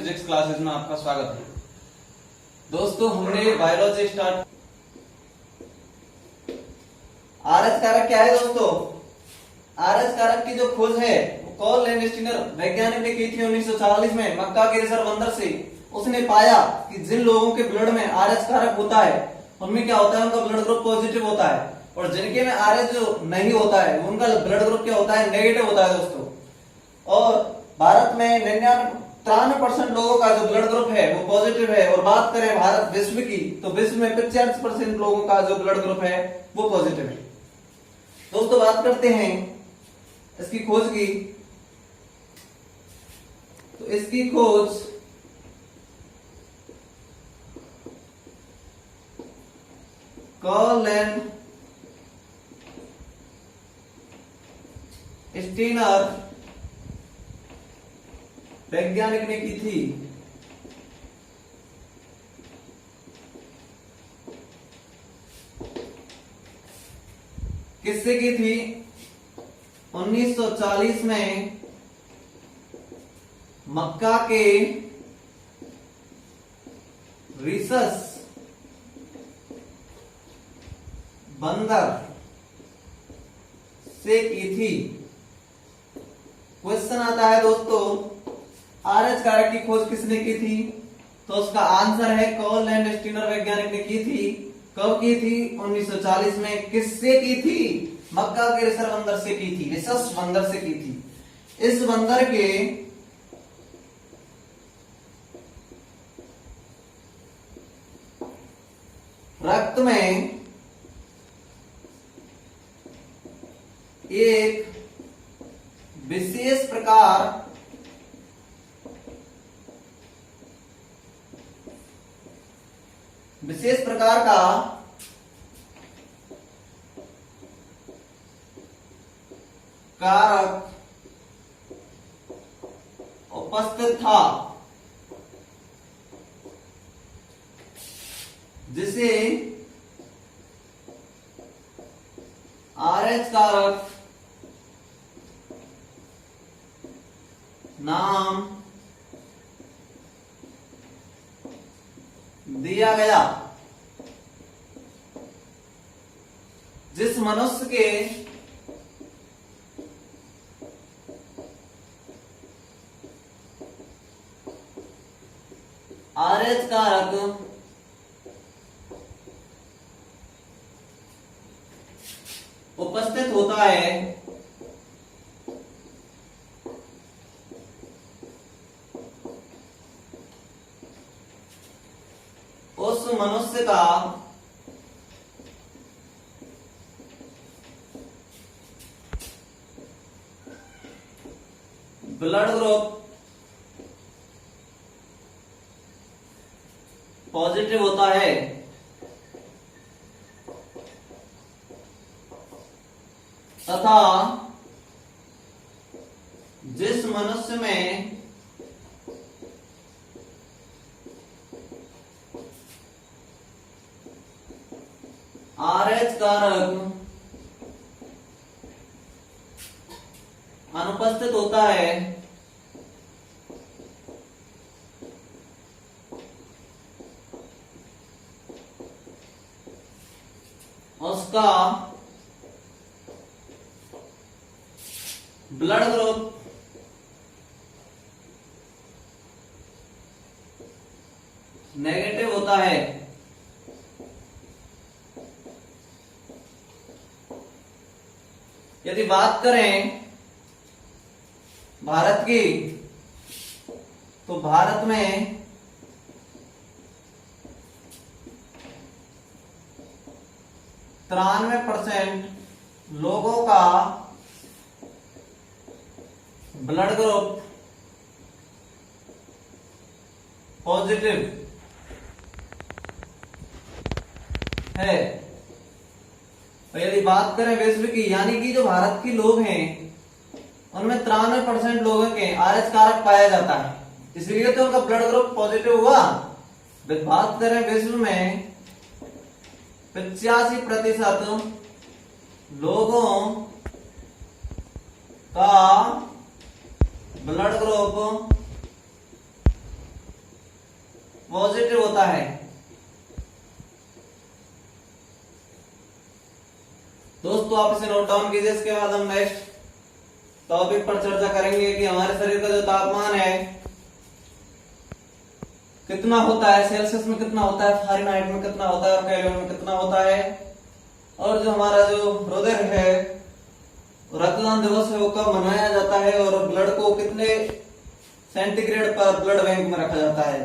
Physics classes में आपका स्वागत है। दोस्तों, हमने बायोलॉजी स्टार्ट। आरएच कारक क्या है दोस्तों? आरएच कारक की जो खोज है वो कार्ल लैंडस्टीनर वैज्ञानिक ने की थी 1940 में मक्का के रिसर्च बंदर से। उसने पाया कि जिन लोगों के ब्लड में आरएच कारक होता है उनमें क्या होता है, उनका ब्लड ग्रुप पॉजिटिव होता है, और जिनके में आरएच जो नहीं होता है उनका ब्लड ग्रुप क्या होता है, नेगेटिव होता है दोस्तों। और भारत में 93% लोगों का जो ब्लड ग्रुप है वो पॉजिटिव है। और बात करें भारत विश्व की, तो विश्व में 50% लोगों का जो ब्लड ग्रुप है वो पॉजिटिव है। दोस्तों, बात करते हैं इसकी खोज की। तो इसकी खोज कार्ल लैंडस्टीनर वैज्ञानिक ने की थी। किससे की थी? 1940 में मक्का के रिसस बंदर से की थी। क्वेश्चन आता है दोस्तों, आरएच कारक की खोज किसने की थी? तो उसका आंसर है कार्ल लैंडस्टीनर वैज्ञानिक ने की थी। कब की थी? 1940 में। किससे की थी? मक्का के रिसस बंदर से की थी। रिसस बंदर से की थी। इस बंदर के रक्त में एक विशेष प्रकार का कारक उपस्थित था, जिसे आरएच कारक नाम दिया गया। जिस मनुष्य के आरएच कारक उपस्थित होता है उस मनुष्य का ब्लड ग्रुप पॉजिटिव होता है, तथा जिस मनुष्य में आरएच कारक अनुपस्थित होता है, उसका ब्लड ग्रुप नेगेटिव होता है। यदि बात करें भारत की, तो भारत में 93% लोगों का ब्लड ग्रुप पॉजिटिव है। और यदि बात करें विश्व की, यानी कि जो भारत के लोग हैं उनमें 93% लोगों के आरएच कारक पाया जाता है, इसलिए तो उनका ब्लड ग्रुप पॉजिटिव हुआ। बात करें विश्व में 85% लोगों का ब्लड ग्रुप पॉजिटिव होता है। दोस्तों आप इसे नोट डाउन कीजिए। इसके बाद हम नेक्स्ट टॉपिक पर चर्चा करेंगे कि हमारे शरीर का जो तापमान है कितना होता है, सेल्सियस में कितना होता है, फ़ारेनहाइट में कितना होता है और केल्विन में कितना होता है, और जो हमारा जो हृदय है, रक्तदान दिवस है, वो कब मनाया जाता है, और ब्लड को कितने सेंटीग्रेड पर ब्लड बैंक में रखा जाता है।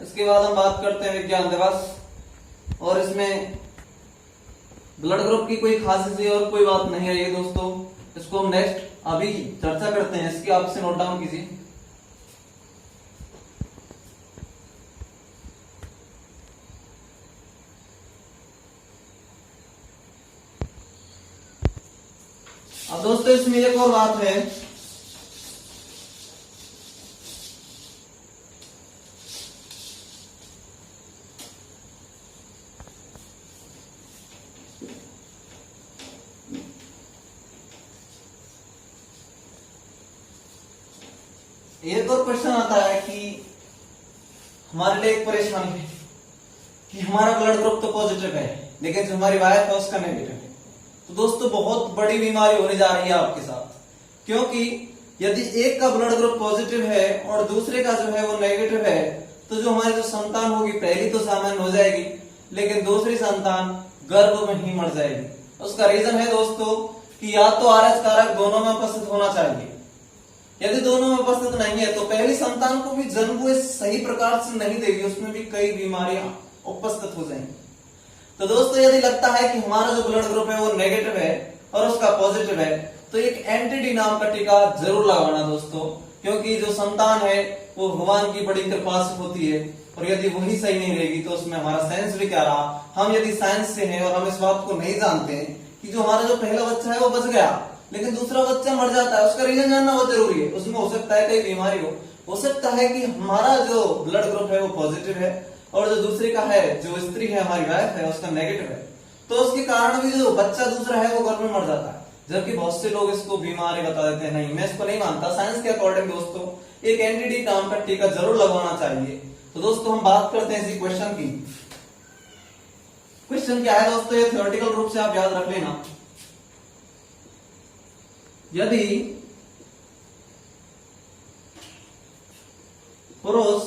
इसके बाद हम बात करते हैं विज्ञान दिवस, और इसमें ब्लड ग्रुप की कोई खास और कोई बात नहीं है ये दोस्तों, इसको हम नेक्स्ट अभी चर्चा करते हैं। इसकी आपसे नोट डाउन कीजिए। अब दोस्तों इसमें एक और बात है, एक और क्वेश्चन आता है कि हमारे लिए एक परेशानी है कि हमारा ब्लड ग्रुप तो पॉजिटिव है लेकिन जो हमारी वाइफ है उसका नेगेटिव है। तो दोस्तों बहुत बड़ी बीमारी होने जा रही है आपके साथ, क्योंकि यदि एक का ब्लड ग्रुप पॉजिटिव है और दूसरे का जो है वो नेगेटिव है, तो जो हमारी जो संतान होगी पहली तो सामान्य हो जाएगी, लेकिन दूसरी संतान गर्भ में ही मर जाएगी। उसका रीजन है दोस्तों कि या तो आरएच कारक दोनों में उपस्थित होना चाहिए। यदि दोनों में उपस्थित नहीं है तो पहली संतान को भी जन्म को सही प्रकार से नहीं देगी, उसमें भी कई बीमारियां उपस्थित हो जाएंगी। तो दोस्तों यदि लगता है कि हमारा जो ब्लड ग्रुप है वो नेगेटिव है और उसका पॉजिटिव है, तो एक एंटी-डी नाम का टीका जरूर लगवाना दोस्तों, क्योंकि जो संतान है वो भगवान की बड़ी कृपा से होती है, और यदि वही सही नहीं रहेगी तो उसमें हमारा साइंस भी क्या रहा। हम यदि साइंस से हैं और हम इस बात को नहीं जानते कि जो हमारा जो पहला बच्चा है वो बच गया लेकिन दूसरा बच्चा मर जाता है, उसका रीजन जानना बहुत जरूरी है। उसमें हो सकता है कई बीमारी हो सकता है कि हमारा जो ब्लड ग्रुप है वो पॉजिटिव है और जो दूसरे का है, जो स्त्री है हमारी वाइफ है, उसका नेगेटिव है, तो उसके कारण भी जो बच्चा दूसरा है वो गर्भ में मर जाता है। जबकि बहुत से लोग इसको बीमारी बता देते हैं। नहीं, मैं इसको नहीं मानता। साइंस के अकॉर्डिंग दोस्तों एक एंटी-डी नाम का टीका जरूर लगवाना चाहिए। तो दोस्तों हम बात करते हैं इसी क्वेश्चन की। क्वेश्चन क्या है दोस्तों, ये थ्योरेटिकल रूप से आप याद रख लेना। यदि पुरुष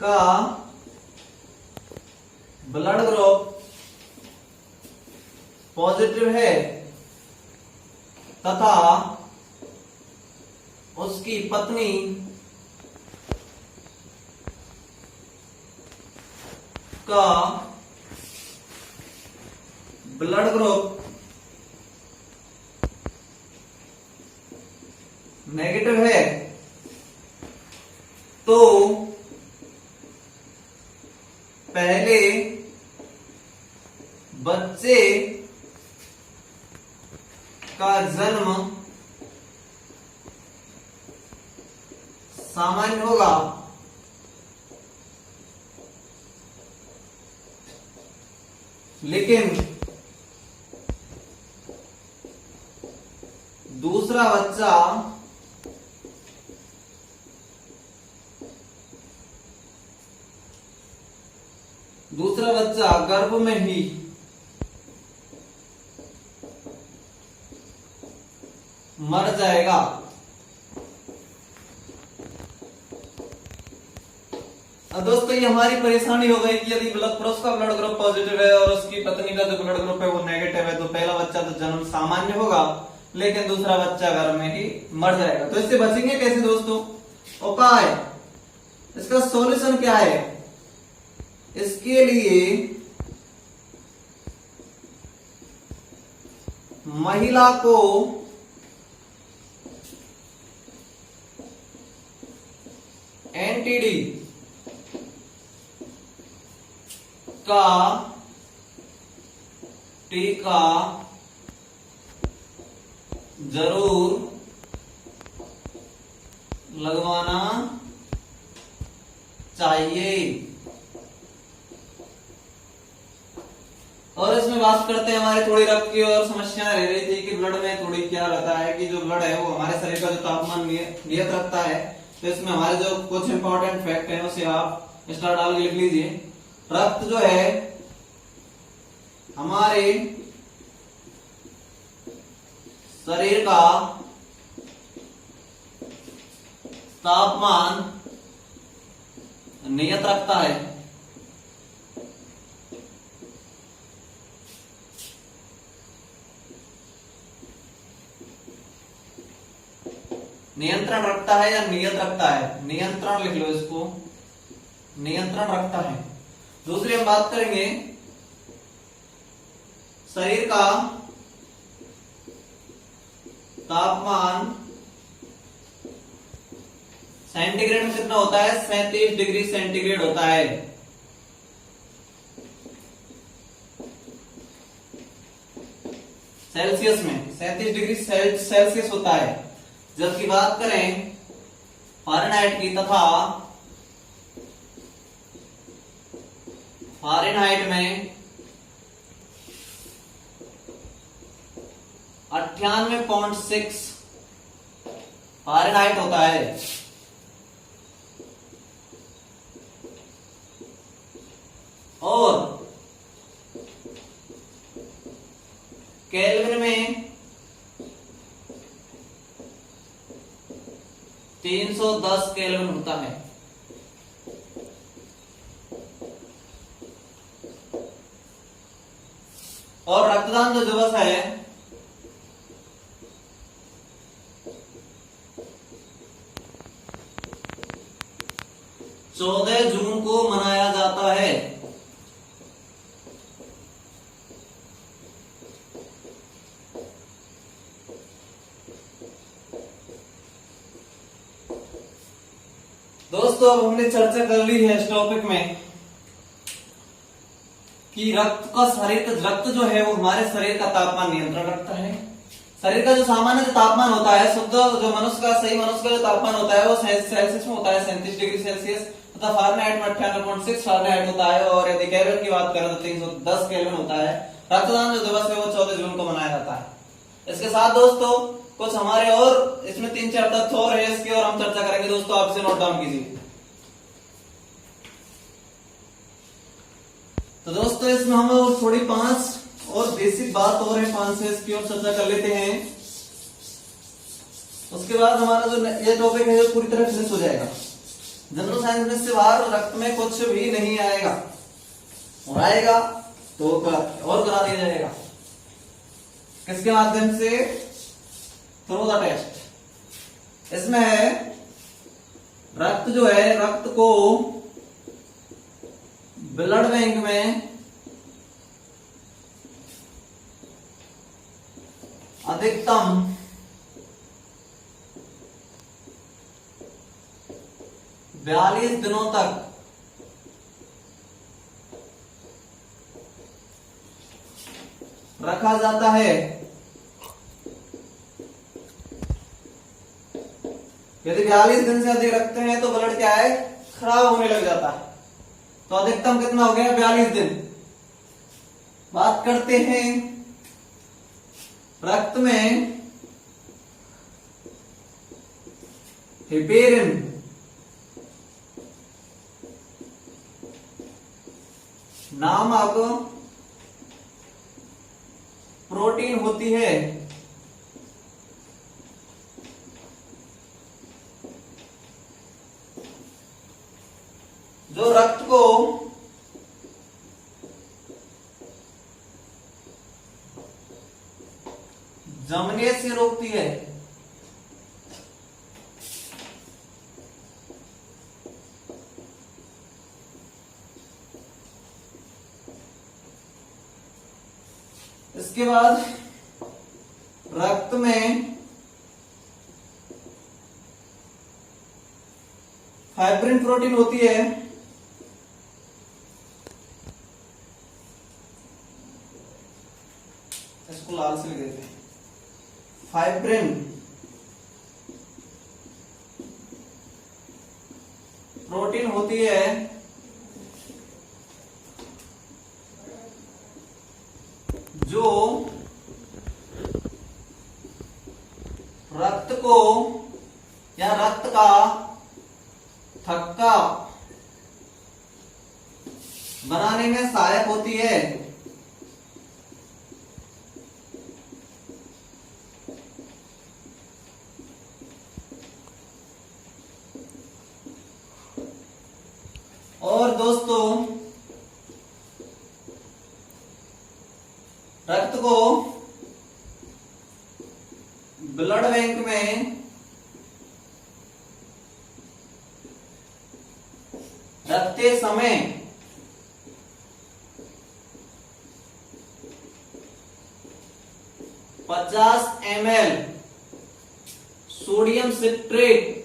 का ब्लड ग्रुप पॉजिटिव है तथा उसकी पत्नी का ब्लड ग्रुप नेगेटिव है, तो पहले बच्चे का जन्म सामान्य होगा, लेकिन दूसरा बच्चा गर्भ में ही मर जाएगा। अब दोस्तों ये हमारी परेशानी हो गई कि यदि पुरुष का ब्लड ग्रुप पॉजिटिव है और उसकी पत्नी का जो ब्लड ग्रुप है वो नेगेटिव है, तो पहला बच्चा तो जन्म सामान्य होगा लेकिन दूसरा बच्चा गर्भ में ही मर जाएगा। तो इससे बचेंगे कैसे दोस्तों? उपाय, इसका सॉल्यूशन क्या है? इसके लिए महिला को एंटी-डी का टीका जरूर लगवाना चाहिए। और इसमें बात करते हैं हमारे थोड़ी रक्त की और समस्या रह रही थी कि ब्लड में थोड़ी क्या रहता है कि जो ब्लड है वो हमारे शरीर का जो तापमान नियत रखता है, तो इसमें हमारे जो कुछ इंपॉर्टेंट फैक्ट है उसे आप स्टार डाल के लिख लीजिए। रक्त जो है हमारे शरीर का तापमान नियत रखता है। नियंत्रण रखता है या नियत रखता है, नियंत्रण लिख लो इसको, नियंत्रण रखता है। दूसरी हम बात करेंगे शरीर का तापमान सेंटीग्रेड में कितना होता है, 37 डिग्री सेंटीग्रेड होता है। सेल्सियस में 37 डिग्री सेल्सियस होता है। जबकि बात करें फ़ारेनहाइट की तथा फ़ारेनहाइट में 98.6 फ़ारेनहाइट होता है। और केल्विन में 310 केल्विन होता है। और रक्तदान जो दिवस है चौदह जून को मनाया जाता है। दोस्तों अब हमने चर्चा कर ली है इस टॉपिक में कि रक्त जो है वो हमारे शरीर का तापमान नियंत्रण रखता है। शरीर का जो सामान्य जो तापमान होता है, शुद्ध जो मनुष्य का सही मनुष्य का जो तापमान होता है वो सेल्सियस में होता है 37 डिग्री सेल्सियस तथा फ़ारेनहाइट में 98.6 फ़ारेनहाइट होता है। और यदि केल्विन की बात करें तो 310 केल्विन होता है। रक्तदान जो दिवस है वो 14 जून को मनाया जाता है। इसके साथ दोस्तों कुछ हमारे और इसमें 3-4 तथ्य और है इसके और हम चर्चा करेंगे। दोस्तों आप इसे नोट डाउन कीजिए। तो दोस्तों इसमें हम थोड़ी 5 और बेसिक बात और है, 5 से इसकी और चर्चा कर लेते हैं। उसके बाद हमारा जो ये टॉपिक है जो पूरी तरह फिनिश हो जाएगा। जनरल साइंस में से बाहर रक्त में कुछ भी नहीं आएगा, और आएगा तो और करा दिया जाएगा। किसके माध्यम से? Through the test. इसमें है रक्त जो है, रक्त को ब्लड बैंक में अधिकतम 42 दिनों तक रखा जाता है। यदि 42 दिन से अधिक रखते हैं तो ब्लड क्या है, खराब होने लग जाता है। तो अधिकतम कितना हो गया, 42 दिन। बात करते हैं रक्त में हेपेरिन नामक प्रोटीन होती है। जो रक्त को जमने से रोकती है। इसके बाद रक्त में फाइब्रिन प्रोटीन होती है। इसको लाल से लिख देते हैं। फाइब्रिन प्रोटीन होती है जो रक्त को या रक्त का थक्का बनाने में सहायक होती है। और दोस्तों रक्त को ब्लड बैंक में रखते समय 50 ml सोडियम सिट्रेट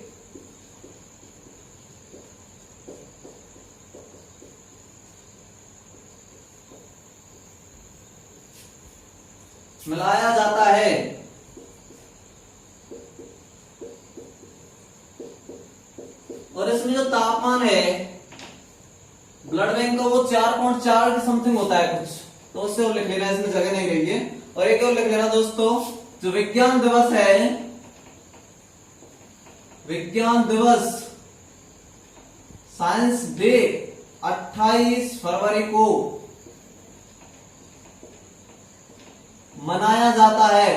मिलाया जाता है। और इसमें जो तापमान है ब्लड बैंक का वो 4.4 के समथिंग होता है कुछ, तो उससे और लिख लेना, इसमें जगह नहीं रही है। और एक और लिख लेना दोस्तों, जो विज्ञान दिवस है, विज्ञान दिवस साइंस डे 28 फरवरी को मनाया जाता है।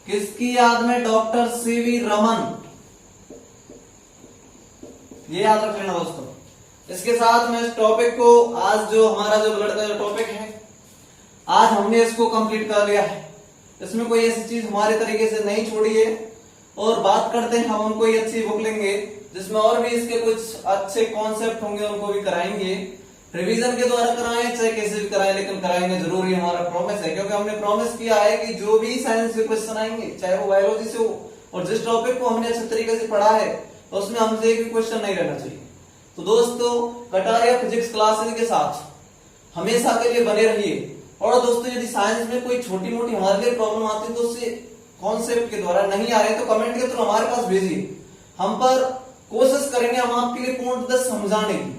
किसकी याद में? Doctor CV Raman. ये याद रख लेना दोस्तों। इसके साथ में इस टॉपिक को, आज जो हमारा जो ब्लड का जो टॉपिक है, आज हमने इसको कंप्लीट कर लिया है। इसमें कोई ऐसी चीज हमारे तरीके से नहीं छोड़ी है। और बात करते हैं हम कोई अच्छी बुक लेंगे जिसमें और भी इसके कुछ अच्छे कॉन्सेप्ट होंगे, उनको भी कराएंगे। रिवीजन के द्वारा कराएं चाहे कैसे भी कराएं, लेकिन कराएंगे जरूरी, हमारा प्रॉमिस है। क्योंकि हमने प्रॉमिस किया है कि जो भी साइंस के क्वेश्चन आएंगे, चाहे वो बायोलॉजी से हो, और जिस टॉपिक को हमने अच्छे तरीके से पढ़ा है, तो उसमें हमसे एक भी क्वेश्चन नहीं रहना चाहिए। तो दोस्तों कटारिया फिजिक्स क्लासेस के साथ हमेशा के लिए बने रहिए। और दोस्तों यदि साइंस में कोई छोटी मोटी हमारे लिए प्रॉब्लम आती है तो उससे कॉन्सेप्ट के द्वारा नहीं आ रहे तो कमेंट के थ्रू हमारे पास भेजिए। हम पर कोशिश करेंगे हम आपके लिए पूर्णतः समझाने की।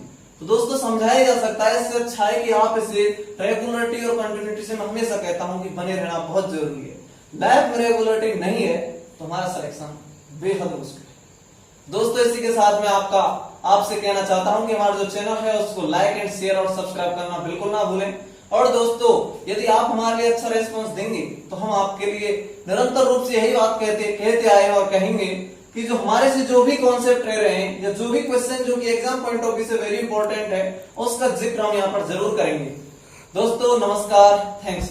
तो दोस्तों समझाया जा सकता है, इससे अच्छा है कि आप इसे रेगुलरिटी और कंटिन्यूटी से मैं हमेशा कहता हूं कि बने रहना बहुत जरूरी है। लाइफ में रेगुलरिटी नहीं है तो हमारा सिलेक्शन बेहद मुश्किल है। दोस्तों इसी के साथ में आपसे कहना चाहता हूं कि हमारा जो चैनल है उसको लाइक एंड शेयर और सब्सक्राइब करना बिल्कुल ना भूलें। और दोस्तों यदि आप हमारे लिए अच्छा रेस्पॉन्स देंगे तो हम आपके लिए निरंतर रूप से यही बात कहते आए हैं और कहेंगे कि जो हमारे से जो भी कॉन्सेप्ट रह रहे हैं या जो भी क्वेश्चन जो कि एग्जाम पॉइंट ऑफ व्यू से वेरी इंपॉर्टेंट है, उसका जिक्र हम यहाँ पर जरूर करेंगे। दोस्तों नमस्कार, थैंक्स।